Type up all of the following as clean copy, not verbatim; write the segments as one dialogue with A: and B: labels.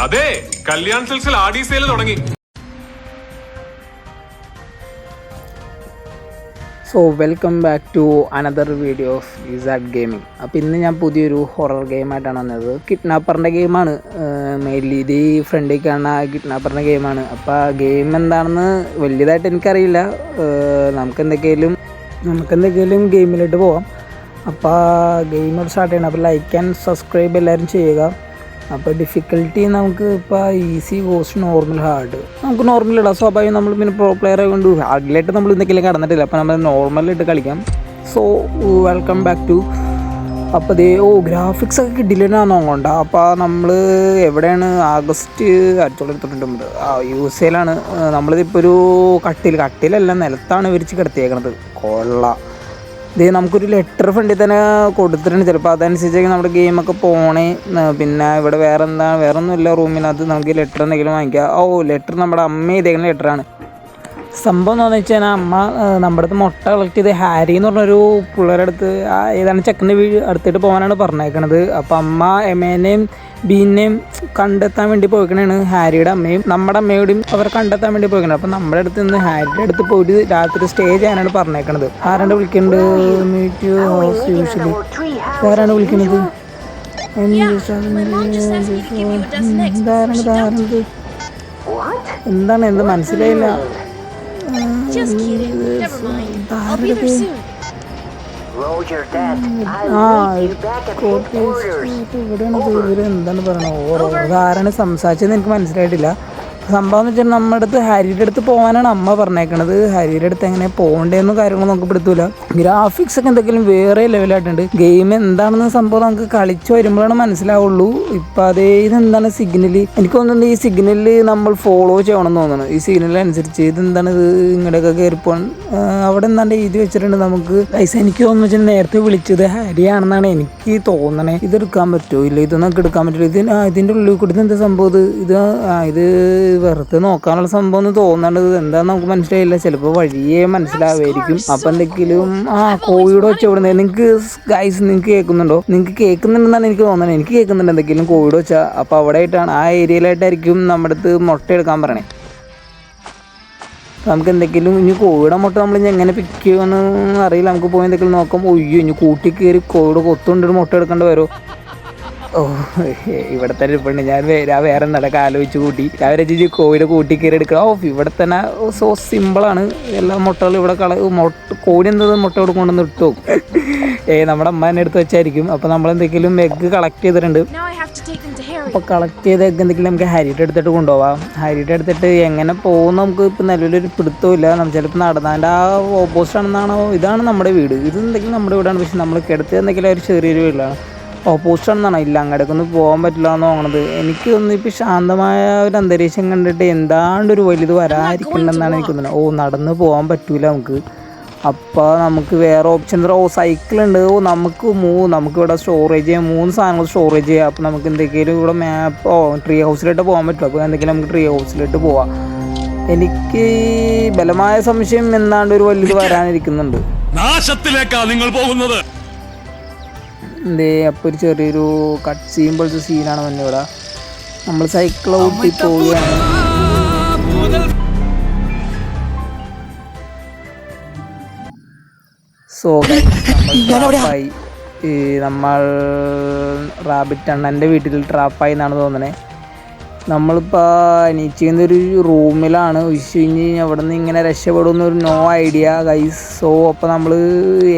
A: അതെ, കല്യാൺ സിൽക്സിൽ ആഡി സെയിൽ തുടങ്ങി.
B: So welcome back to another video of ഇസാഡ് ഗെയിമിംഗ്. അപ്പോൾ ഇന്ന് ഞാൻ പുതിയൊരു ഹൊറർ ഗെയിമായിട്ടാണ് വന്നത്. കിഡ്നാപ്പറിൻ്റെ ഗെയിമാണ്. മെയിൻലി ഇത് ഈ ഫ്രണ്ടിൽ കാണുന്ന കിഡ്നാപ്പറിൻ്റെ ഗെയിമാണ്. അപ്പോൾ ആ ഗെയിം എന്താണെന്ന് വലിയതായിട്ട് എനിക്കറിയില്ല. നമുക്കെന്തെങ്കിലും ഗെയിമിലോട്ട് പോവാം. അപ്പോൾ ഗെയിമോട് സ്റ്റാർട്ട് ചെയ്യണം. അപ്പോൾ ലൈക്ക് ആൻഡ് സബ്സ്ക്രൈബ് എല്ലാവരും ചെയ്യുക. അപ്പോൾ ഡിഫിക്കൽട്ടി നമുക്ക് ഇപ്പോൾ ഈസി, കോസ്റ്റ്, നോർമൽ, ഹാർഡ്. നമുക്ക് നോർമൽ ഇടാം. സ്വാഭാവികം നമ്മൾ പിന്നെ പ്രോ പ്ലെയറെ കൊണ്ട് ഹാർഡിലായിട്ട് നമ്മൾ എന്തെങ്കിലും കടന്നിട്ടില്ല. അപ്പോൾ നമ്മൾ നോർമലിട്ട് കളിക്കാം. So welcome back to. അപ്പോൾ ഗ്രാഫിക്സ് ഒക്കെ കിട്ടില്ലെന്നാണോ കൊണ്ട. അപ്പോൾ നമ്മൾ എവിടെയാണ്? ആഗസ്റ്റ് 1999 USA നമ്മളിതിപ്പോൾ ഒരു കട്ടിലല്ല, നിലത്താണ് വിരിച്ച് കിടത്തിയേക്കണത്. നമുക്കൊരു ലെറ്റർ ഫ്രണ്ടിൽ തന്നെ കൊടുത്തിട്ടുണ്ട്. ചിലപ്പോൾ അതനുസരിച്ചൊക്കെ നമ്മുടെ ഗെയിമൊക്കെ പോണേ. പിന്നെ ഇവിടെ വേറെ ഒന്നുമില്ല റൂമിനകത്ത്. നമുക്ക് ലെറ്റർ എന്തെങ്കിലും വാങ്ങിക്കാം. ലെറ്റർ നമ്മുടെ അമ്മ ചെയ്തേക്കുന്ന ലെറ്ററാണ്. സംഭവം എന്താണെന്ന് വെച്ച് കഴിഞ്ഞാൽ, അമ്മ നമ്മുടെ അടുത്ത് മുട്ട കളക്ട് ചെയ്ത് ഹാരി എന്ന് പറഞ്ഞൊരു പിള്ളേരുടെ അടുത്ത് ഏതാണ് ചെക്കൻ്റെ അടുത്തിട്ട് പോകാനാണ് പറഞ്ഞേക്കണത്. അപ്പോൾ അമ്മ എമേനെയും ബീനെയും കണ്ടെത്താൻ വേണ്ടി പോയിക്കണേണ്. ഹാരിയുടെ അമ്മയും നമ്മുടെ അമ്മയോടും അവർ കണ്ടെത്താൻ വേണ്ടി പോയിക്കണേ. അപ്പോൾ നമ്മുടെ അടുത്ത് നിന്ന് ഹാരിയുടെ അടുത്ത് പോയിട്ട് രാത്രി സ്റ്റേ ചെയ്യാനാണ് പറഞ്ഞേക്കണത്. ആരാണ്ട് വിളിക്കുന്നുണ്ട്? Meet house usually. ആരാണ് വിളിക്കുന്നത്? എന്താണ് എന്ത് മനസ്സിലായില്ല. എന്താണ് പറയണത്? ആരാണ് സംസാരിച്ചതെന്ന് എനിക്ക് മനസ്സിലായിട്ടില്ല. സംഭവം എന്ന് വെച്ചാൽ നമ്മുടെ അടുത്ത് ഹാരിയുടെ അടുത്ത് പോകാനാണ് അമ്മ പറഞ്ഞേക്കണത്. ഹാരിയുടെ അടുത്ത് എങ്ങനെ പോകേണ്ടതെന്നും കാര്യങ്ങളും നമുക്ക് പിടുത്തൂല. ഗ്രാഫിക്സ് ഒക്കെ എന്തെങ്കിലും വേറെ ലെവലായിട്ടുണ്ട്. ഗെയിം എന്താണെന്ന് സംഭവം നമുക്ക് കളിച്ചു വരുമ്പോഴാണ് മനസ്സിലാവുള്ളൂ. ഇപ്പം ഇതെന്താണ് സിഗ്നല്? എനിക്ക് തോന്നുന്നുണ്ട് ഈ സിഗ്നല് നമ്മൾ ഫോളോ ചെയ്യണമെന്ന് തോന്നുന്നു. ഈ സിഗ്നലനുസരിച്ച് ഇതെന്താണ് ഇങ്ങോട്ടൊക്കെ കയറിപ്പോൺ അവിടെ എന്താണ്ട് എഴുതി വെച്ചിട്ടുണ്ട്. നമുക്ക് പൈസ എനിക്ക് തോന്നുന്നു വെച്ചാൽ നേരത്തെ വിളിച്ചത് ഹാരിയാണെന്നാണ് എനിക്ക് തോന്നണേ. ഇതെടുക്കാൻ പറ്റുമോ? ഇല്ല, ഇതൊന്നും എടുക്കാൻ പറ്റില്ല. ഇതിൻ്റെ ഉള്ളിൽ കൂടി എന്താ സംഭവം? ഇത് വെറുതെ നോക്കാനുള്ള സംഭവം എന്ന് തോന്നേണ്ടത് എന്താന്ന് നമുക്ക് മനസ്സിലായില്ല. ചിലപ്പോൾ വഴിയേ മനസ്സിലാവായിരിക്കും. അപ്പം എന്തെങ്കിലും കോഴിയുടെ വെച്ച എവിടെ നിങ്ങൾക്ക് ഗൈസ് നിങ്ങൾക്ക് കേൾക്കുന്നുണ്ടോ? നിങ്ങൾക്ക് കേൾക്കുന്നുണ്ടെന്നാണ് എനിക്ക് തോന്നുന്നത്. എനിക്ക് കേൾക്കുന്നുണ്ട് എന്തെങ്കിലും കോഴിയുടെ വെച്ചാൽ. അപ്പോൾ അവിടെ ആയിട്ടാണ്, ആ ഏരിയയിലായിട്ടായിരിക്കും നമ്മുടെ അടുത്ത് മുട്ട എടുക്കാൻ പറയണേ. നമുക്ക് എന്തെങ്കിലും ഇനി കോഴിയുടെ മുട്ട നമ്മൾ ഇനി എങ്ങനെ പിക്ക് ചെയ്യുമെന്ന് അറിയില്ല. നമുക്ക് പോയി എന്തെങ്കിലും നോക്കാം. ഇനി കൂട്ടി കയറി കോഴിയുടെ കൊത്തുകൊണ്ടൊരു മുട്ട എടുക്കേണ്ടി വരുമോ? ഇവിടെ തന്നെ ഇരിപ്പുണ്ട്. ഞാൻ വേറെ നടക്കാൻ ആലോചിച്ച് കൂട്ടി രാവിലെ കോഴിയുടെ കൂട്ടി കയറി എടുക്കണം. ഇവിടെ തന്നെ സോ സിമ്പിളാണ്. എല്ലാ മുട്ടകളും ഇവിടെ കോഴി എന്തത് മുട്ട ഇവിടെ കൊണ്ടുവന്ന് ഇട്ടു. നമ്മുടെ അമ്മേനെ എടുത്ത് വെച്ചായിരിക്കും. അപ്പോൾ നമ്മളെന്തെങ്കിലും എഗ്ഗ് കളക്ട് ചെയ്തിട്ടുണ്ട്. അപ്പോൾ കളക്ട് ചെയ്ത എഗ്ഗ് എന്തെങ്കിലും നമുക്ക് ഹാരിയുടെ അടുത്തിട്ട് കൊണ്ടുപോകാം. ഹാരിയുടെ അടുത്തിട്ട് എങ്ങനെ പോകുന്ന നമുക്ക് ഇപ്പം നിലവിലൊരു പിടുത്തമില്ല. നമ്മൾ ചിലപ്പോൾ നടന്നതിൻ്റെ ആ ഓപ്പോസിറ്റ് ആണെന്നാണോ. ഇതാണ് നമ്മുടെ വീട്. ഇത് എന്തെങ്കിലും നമ്മുടെ വീടാണ്. പക്ഷെ നമ്മൾ കിടത്തി എന്തെങ്കിലും ഒരു ചെറിയൊരു വീട്ടിലാണ്. ഓപ്പോസിറ്റ് ആണെന്നാണോ? ഇല്ല, അങ്ങോട്ടേക്കൊന്നും പോകാൻ പറ്റില്ല എന്ന് തോന്നണത്. എനിക്ക് തോന്നുന്നു ഇപ്പോൾ ശാന്തമായ ഒരു അന്തരീക്ഷം കണ്ടിട്ട് എന്താണ്ടൊരു വലുത് വരാതിരിക്കണമെന്നാണ് എനിക്ക് തോന്നുന്നത്. നടന്ന് പോകാൻ പറ്റൂല നമുക്ക്. അപ്പോൾ നമുക്ക് വേറെ ഓപ്ഷൻ സൈക്കിളുണ്ട്. നമുക്ക് ഇവിടെ സ്റ്റോറേജ് ചെയ്യാം. 3 സാധനങ്ങൾ സ്റ്റോറേജ് ചെയ്യാം. അപ്പോൾ നമുക്ക് എന്തെങ്കിലും ഇവിടെ മാപ്പോ ട്രീ ഹൗസിലോട്ട് പോകാൻ പറ്റുമോ? അപ്പോൾ എന്തെങ്കിലും നമുക്ക് ട്രീ ഹൗസിലോട്ട് പോവാം. എനിക്ക് ബലമായ സംശയം എന്താണ്ട് ഒരു വലുത് വരാനിരിക്കുന്നുണ്ട്.
C: നാശത്തിലേക്കാണ് നിങ്ങൾ പോകുന്നത്.
B: അപ്പോൾ ഒരു ചെറിയൊരു കട്ട് ചെയ്യുമ്പോഴത്തെ സീനാണ് തന്നെ ഇവിടെ. നമ്മൾ സൈക്കിൾ ഊട്ടി പോവുകയാണ്. സോ നമ്മൾ റാബിറ്റ് അണ്ണൻ്റെ വീട്ടിൽ ട്രാപ്പായി എന്നാണ് തോന്നണേ. നമ്മളിപ്പോൾ നീച്ചിന്നൊരു റൂമിലാണ്. കഴിഞ്ഞ് അവിടെ നിന്ന് ഇങ്ങനെ രക്ഷപ്പെടുന്നൊരു നോ ഐഡിയ ഗൈസ്. സോ അപ്പോൾ നമ്മൾ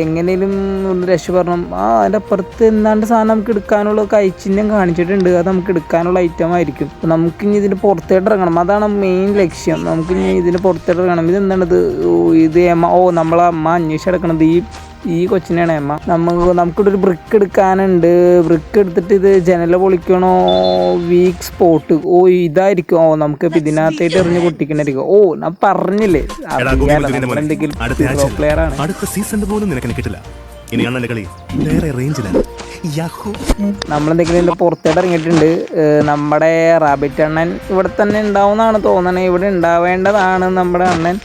B: എങ്ങനെയും ഒന്ന് രക്ഷപ്പെടണം. അതിൻ്റെ അപ്പുറത്ത് എന്താണ്ട് സാധനം നമുക്ക് എടുക്കാനുള്ള കൈച്ചിഹ്നം കാണിച്ചിട്ടുണ്ട്. അത് നമുക്ക് എടുക്കാനുള്ള ഐറ്റം ആയിരിക്കും. അപ്പോൾ നമുക്കിനി ഇതിൻ്റെ പുറത്തേട്ട് ഇറങ്ങണം. അതാണ് മെയിൻ ലക്ഷ്യം. നമുക്കിനി ഇതിൻ്റെ പുറത്തേട്ട് ഇറങ്ങണം. ഇതെന്താണിത്? ഇത് നമ്മളെ അമ്മ അന്വേഷിച്ചെടുക്കണത് ഈ കൊച്ചിനെയാണ് അമ്മ. നമുക്കിവിടെ ഒരു ബ്രിക്ക് എടുക്കാനുണ്ട്. ബ്രിക്ക് എടുത്തിട്ട് ഇത് ജനല പൊളിക്കണോ? Week spot. ഇതായിരിക്കും. നമുക്കിപ്പോൾ ഇതിനകത്തായിട്ട് എറിഞ്ഞ് പൊട്ടിക്കണായിരിക്കും. ഞാൻ പറഞ്ഞില്ലേ, എന്തെങ്കിലും പ്ലെയർ ആണ്. നമ്മളെന്തെങ്കിലും ഇതിൻ്റെ പുറത്തേട്ട് ഇറങ്ങിയിട്ടുണ്ട്. നമ്മുടെ റാബിറ്റ് അണ്ണൻ ഇവിടെ തന്നെ ഉണ്ടാവുമെന്നാണ് തോന്നണേ. ഇവിടെ ഉണ്ടാവേണ്ടതാണ് നമ്മുടെ അണ്ണൻ.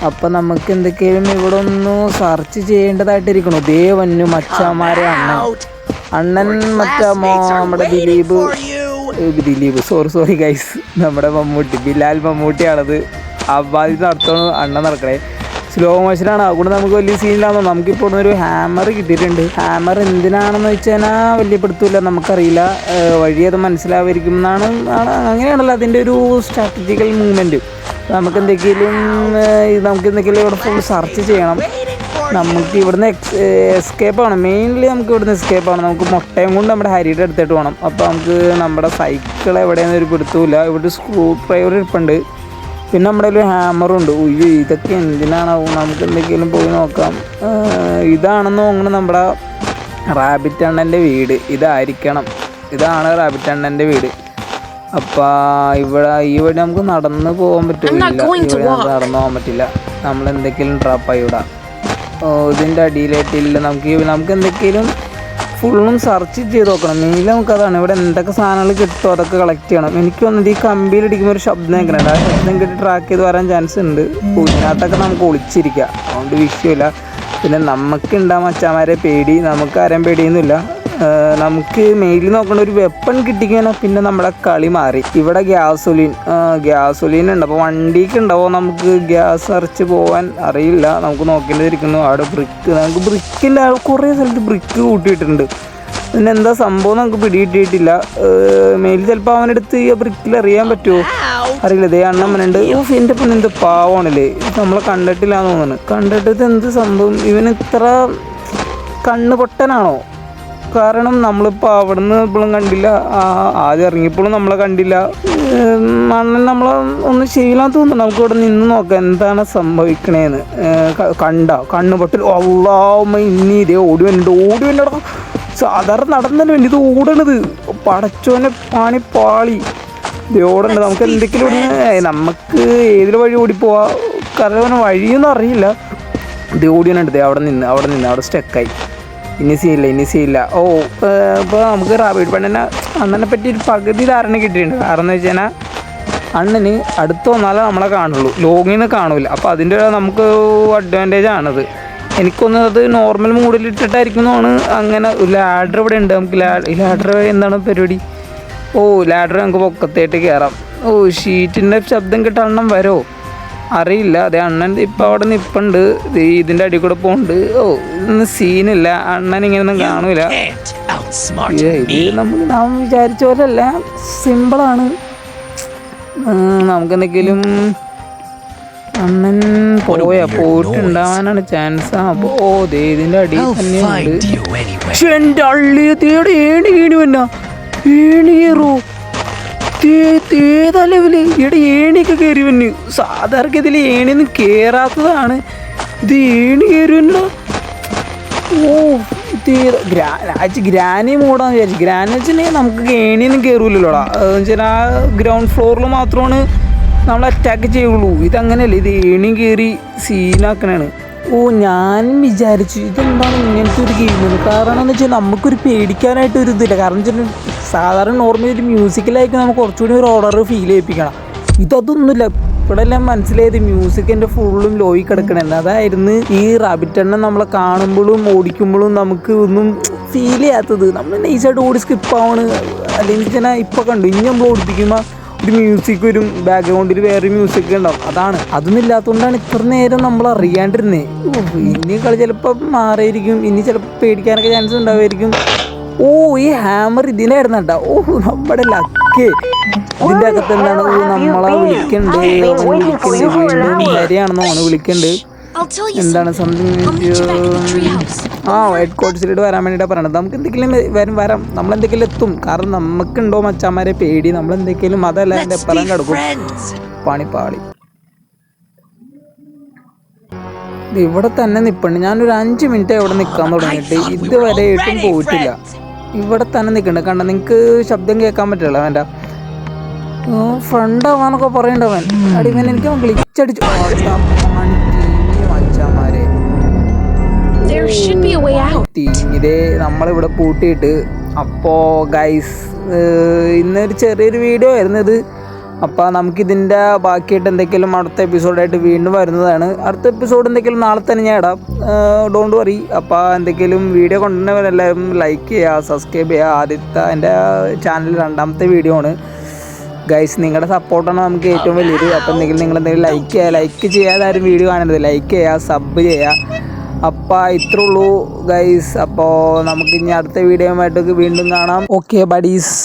B: അപ്പം നമുക്ക് എന്തൊക്കെയും ഇവിടെ ഒന്ന് സെർച്ച് ചെയ്യേണ്ടതായിട്ടിരിക്കണു. വന്നു മച്ചാമാരെ അണ്ണൻ മറ്റേ നമ്മുടെ ദിലീപ് ദിലീപ് സോറി ഗൈസ്, നമ്മുടെ മമ്മൂട്ടി ബിലാൽ മമ്മൂട്ടിയാണത്. അബ്ബാദി നടത്തണം അണ്ണ നടക്കണേ. സ്ലോ മോഷനാണ്, അതുകൊണ്ട് നമുക്ക് വലിയ സീനിലാണോ. നമുക്കിപ്പോൾ ഒരു ഹാമർ കിട്ടിയിട്ടുണ്ട്. ഹാമർ എന്തിനാണെന്ന് വെച്ചാൽ വലിയ പിടുത്തമില്ല, നമുക്കറിയില്ല. വഴി അത് മനസ്സിലാവായിരിക്കും എന്നാണ് അങ്ങനെയാണല്ലോ അതിൻ്റെ ഒരു സ്ട്രാറ്റജിക്കൽ മൂവ്മെൻറ്റ്. നമുക്കെന്തെങ്കിലും ഇവിടെ ഫുൾ സെർച്ച് ചെയ്യണം. നമുക്ക് ഇവിടുന്ന് എസ്കേപ്പാണ് മെയിൻലി, നമുക്ക് ഇവിടുന്ന് എസ്കേപ്പാണ്. നമുക്ക് മുട്ടയും കൊണ്ട് നമ്മുടെ ഹരിയുടെ അടുത്തായിട്ട് പോകണം. അപ്പോൾ നമുക്ക് നമ്മുടെ സൈക്കിൾ എവിടെയെന്ന് ഒരു പിടുത്തമില്ല. ഇവിടെ സ്ക്രൂ ഡ്രൈവർ ഇരിപ്പുണ്ട്, പിന്നെ നമ്മുടെ ഒരു ഹാമറും ഉണ്ട്. ഉയ്യോ, ഇതൊക്കെ എന്തിനാണാവും, നമുക്ക് എന്തെങ്കിലും പോയി നോക്കാം. ഇതാണെന്ന് തോന്നുന്നു നമ്മുടെ റാബിറ്റ് അണ്ണൻ്റെ വീട്. ഇതാണ് റാബിറ്റ് അണ്ണൻ്റെ വീട്. അപ്പോൾ ഈ വഴി നമുക്ക് നടന്ന് പോകാൻ പറ്റില്ല, നടന്നു പോകാൻ പറ്റില്ല. നമ്മൾ എന്തെങ്കിലും ഡ്രോപ്പായി വിടാം. ഇതിൻ്റെ അടിയിലായിട്ടില്ല. നമുക്ക് എന്തെങ്കിലും ഫുള്ളും സെർച്ച് ചെയ്ത് നോക്കണം. മെയിൻലി നമുക്കതാണ് ഇവിടെ എന്തൊക്കെ സാധനങ്ങൾ കിട്ടുമോ അതൊക്കെ കളക്ട് ചെയ്യണം. എനിക്ക് വന്നത് ഈ കമ്പിയിലിടിക്കുമ്പോൾ ഒരു ശബ്ദം കേൾക്കുന്നുണ്ട്. ആ ശബ്ദം കേട്ട് ട്രാക്ക് ചെയ്ത് വരാൻ ചാൻസ് ഉണ്ട്. ഇതിനകത്തൊക്കെ നമുക്ക് ഒളിച്ചിരിക്കുക, അതുകൊണ്ട് വിഷയമില്ല. പിന്നെ നമുക്കുണ്ടാകും മച്ചാന്മാരെ പേടി, നമുക്ക് ആരെയും പേടിയൊന്നുമില്ല. നമുക്ക് മെയിലിൽ നോക്കേണ്ട ഒരു വെപ്പൺ കിട്ടിക്കഴിഞ്ഞാൽ പിന്നെ നമ്മുടെ കളി മാറി. ഇവിടെ ഗ്യാസൊലീൻ ഉണ്ട്. അപ്പോൾ വണ്ടിക്ക് ഉണ്ടാവോ നമുക്ക് ഗ്യാസ് നിറച്ച് പോകാൻ അറിയില്ല, നമുക്ക് നോക്കേണ്ടിയിരിക്കുന്നു. അവിടെ നമുക്ക് ബ്രിക്കിൻ്റെ കുറേ സ്ഥലത്ത് ബ്രിക്ക് കൂട്ടിയിട്ടുണ്ട്. പിന്നെ എന്താ സംഭവം നമുക്ക് പിടികിട്ടിയിട്ടില്ല. മെയിൽ ചിലപ്പോൾ അവനെടുത്ത് ഈ ബ്രിക്കിൽ അറിയാൻ പറ്റുമോ അറിയില്ല. ഇതേ അണ്ണമ്മനുണ്ട്. എൻ്റെ പിന്നെ എന്ത് പാവമാണല്ലേ, ഇത് നമ്മളെ കണ്ടിട്ടില്ല എന്ന് തോന്നുന്നു. കണ്ടിട്ട് എന്ത് സംഭവം, ഇവന് ഇത്ര കണ്ണ് പൊട്ടനാണോ? കാരണം നമ്മളിപ്പോൾ അവിടെ നിന്ന് ഇപ്പോഴും കണ്ടില്ല, ആദ്യം ഇറങ്ങിയപ്പോഴും നമ്മളെ കണ്ടില്ല. അണ്ണൻ നമ്മളെ ഒന്നും ചെയ്യില്ലാന്ന് തോന്നുന്നു. നമുക്ക് ഇവിടെ നിന്ന് നോക്കാം എന്താണ് സംഭവിക്കണേന്ന്. കണ്ണ് പൊട്ടൽ അള്ളാവുമ്മ ഇനി ഇതേ ഓടി വന്നിട്ട് സാധാരണ നടന്നല്ലോ ഇത് ഓടണത്. പടച്ചോനെ പാളി ഇത് ഓടണ്ട്. നമുക്ക് എന്തെങ്കിലും നമുക്ക് ഏതിൽ വഴി ഓടിപ്പോവാ, കാരണം വഴിയൊന്നും അറിയില്ല. ഇത് ഓടിയുന്നുണ്ട്. അവിടെ നിന്ന് സ്റ്റക്കായി. ഇനി സീനില്ല. ഇപ്പോൾ നമുക്ക് റാബിറ്റ് പെണ്ണിനെ അണ്ണനെ പറ്റി ഒരു പകുതി ധാരണ കിട്ടിയിട്ടുണ്ട്. കാരണം എന്ന് വെച്ച് കഴിഞ്ഞാൽ അണ്ണന് അടുത്ത് വന്നാലേ നമ്മളെ കാണുള്ളൂ, ലോങ്ങിൽ നിന്ന് കാണൂല. അപ്പോൾ അതിൻ്റെ നമുക്ക് അഡ്വാൻറ്റേജ് ആണത്. എനിക്കൊന്നത് നോർമൽ മൂഡിലിട്ടിട്ടായിരിക്കുന്നതാണ്. അങ്ങനെ ലാഡർ ഇവിടെ ഉണ്ട്. നമുക്ക് ലാഡർ എന്താണ് പരിപാടി? ലാഡർ നമുക്ക് പൊക്കത്തായിട്ട് കയറാം. ഷീറ്റിൻ്റെ ശബ്ദം കിട്ട അണ്ണൻ വരുമോ അറിയില്ല. അതെ അണ്ണൻ ഇപ്പം അവിടെ നിൽപ്പുണ്ട്, ഇതിൻ്റെ അടി കൂടെ പോകുന്നുണ്ട്. ഇതൊന്നും സീനില്ല, അണ്ണൻ ഇങ്ങനെയൊന്നും കാണൂല. ഇത് നാം വിചാരിച്ച പോലെയല്ല, സിമ്പിളാണ്. നമുക്കെന്തെങ്കിലും അണ്ണൻ പോയിട്ടുണ്ടാവാനാണ് ചാൻസ്. അപ്പോൾ ഇതിൻ്റെ അടിയിൽ തന്നെയുണ്ട്. പക്ഷെ എൻ്റെ അള്ളിയത്തേടെ ഏണി വന്നാ ഏണിയേറോ ഏതാ ലെവല്. ഇവിടെ ഏണിയൊക്കെ കയറി വന്നു. സാധാരണ ഇതിൽ ഏണിയൊന്നും കയറാത്തതാണ്, ഇത് ഏണി കയറുമല്ലോ. ഇത് ഗ്രാനി മൂടാന്ന് വിചാരിച്ചു. ഗ്രാനി വെച്ചിട്ടുണ്ടെങ്കിൽ നമുക്ക് ഏണിയൊന്നും കയറൂലല്ലോടാ. വെച്ചാൽ ആ ഗ്രൗണ്ട് ഫ്ലോറിൽ മാത്രമാണ് നമ്മൾ അറ്റാക്ക് ചെയ്യുള്ളൂ. ഇതങ്ങനെയല്ല, ഇത് ഏണിയും കയറി സീനാക്കണാണ്. ഞാൻ വിചാരിച്ചു ഇതെന്താണ് ഇങ്ങനത്തെ ഒരു ഗെയിമെന്ന്. കാരണം എന്ന് വെച്ചാൽ നമുക്കൊരു പേടിക്കാനായിട്ടൊരു ഇതില്ല. കാരണം വെച്ചാൽ സാധാരണ നോർമലി ഒരു മ്യൂസിക്കലായിരിക്കും നമുക്ക് കുറച്ചുകൂടി ഒരു ഓർഡർ ഫീൽ ചെയ്യിപ്പിക്കണം. ഇതൊന്നുമില്ല. ഇപ്പോഴെല്ലാം മനസ്സിലായത് മ്യൂസിക്കിൻ്റെ ഫുള്ളും ലോയിൽ കിടക്കണമെന്ന്. അതായിരുന്നു ഈ റാബിറ്റ് എണ്ണം നമ്മളെ കാണുമ്പോഴും ഓടിക്കുമ്പോഴും നമുക്ക് ഒന്നും ഫീൽ ചെയ്യാത്തത്. നമ്മൾ നൈസായിട്ട് ഓടി സ്കിപ്പാണ്. അല്ലെങ്കിൽ വെച്ചാൽ ഇപ്പോൾ കണ്ടു ഇനി നമ്മൾ ഓടിപ്പിക്കുമ്പോൾ ഒരു മ്യൂസിക് വരും, ബാക്ക്ഗ്രൗണ്ടിൽ വേറെ മ്യൂസിക് ഉണ്ടാവും. അതൊന്നും ഇല്ലാത്തതുകൊണ്ടാണ് ഇത്ര നേരം നമ്മൾ അറിയാണ്ടിരുന്നത്. ഇനി കളി ചിലപ്പോൾ മാറിയിരിക്കും, ഇനി ചിലപ്പോൾ പേടിക്കാനൊക്കെ ചാൻസ് ഉണ്ടാവുമായിരിക്കും. ഈ ഹാമർ ഇതിനായിരുന്നു കേട്ടോ. നമ്മുടെ ലക്ക്. ഇതിൻ്റെ അകത്ത് എന്താണ് നമ്മളെ വിളിക്കണ്ട്, വീണ്ടും ഹരിയാണെന്നോ വിളിക്കണ്ട്. എന്താണ് സംതിങ് വൈറ്റ് കോട്ട്സിലോട്ട് വരാൻ വേണ്ടിയിട്ടാണ് പറയണത്. നമുക്ക് എന്തെങ്കിലും വരാം, നമ്മളെന്തെങ്കിലും എത്തും. കാരണം നമുക്കുണ്ടോ മച്ചാന്മാരെ പേടി, നമ്മളെന്തെങ്കിലും അതല്ല എൻ്റെ എപ്പോഴും കിടക്കും. പാളി ഇവിടെ തന്നെ നിൽപ്പുണ്ട്. ഞാനൊരു 5 മിനിറ്റ് ഇവിടെ നിൽക്കാൻ തുടങ്ങിയിട്ട് ഇതുവരെ ആയിട്ടും പോയിട്ടില്ല. ഇവിടെ തന്നെ നിൽക്കുന്നുണ്ട്. കണ്ട നിങ്ങൾക്ക് ശബ്ദം കേൾക്കാൻ പറ്റില്ല. അവൻ്റെ ഫ്രണ്ട് ആവാന്നൊക്കെ പറയണ്ടവൻ. അടിമൻ എനിക്ക് ഗ്ലിച്ചടിച്ചു. മച്ചാന്മാരെ ഇതേ നമ്മളിവിടെ പൂട്ടിയിട്ട്. അപ്പോൾ ഗൈസ് ഇന്നൊരു ചെറിയൊരു വീഡിയോ ആയിരുന്നു ഇത്. അപ്പോൾ നമുക്കിതിൻ്റെ ബാക്കിയായിട്ട് എന്തെങ്കിലും അടുത്ത എപ്പിസോഡായിട്ട് വീണ്ടും വരുന്നതാണ്. അടുത്ത എപ്പിസോഡ് എന്തെങ്കിലും നാളെ തന്നെ ഞാൻ ഇടാം, ഡോണ്ട് വറി. അപ്പോൾ എന്തെങ്കിലും വീഡിയോ കൊണ്ടുവന്നവരെല്ലാവരും ലൈക്ക് ചെയ്യുക, സബ്സ്ക്രൈബ് ചെയ്യുക. ആദ്യത്തെ എൻ്റെ ചാനൽ 2ാമത്തെ വീഡിയോ ആണ് ഗൈസ്. നിങ്ങളുടെ സപ്പോർട്ടാണ് നമുക്ക് ഏറ്റവും വലിയത്. അപ്പോൾ നിങ്ങൾ ലൈക്ക് ചെയ്യാതെ ആരും വീഡിയോ കാണരുത്, ലൈക്ക് ചെയ്യുക, സബ് ചെയ്യുക. അപ്പോൾ ഇത്രേ ഉള്ളൂ ഗൈസ്. അപ്പോൾ നമുക്ക് ഇനി അടുത്ത വീഡിയോയുമായിട്ടൊക്കെ വീണ്ടും കാണാം. Okay buddies.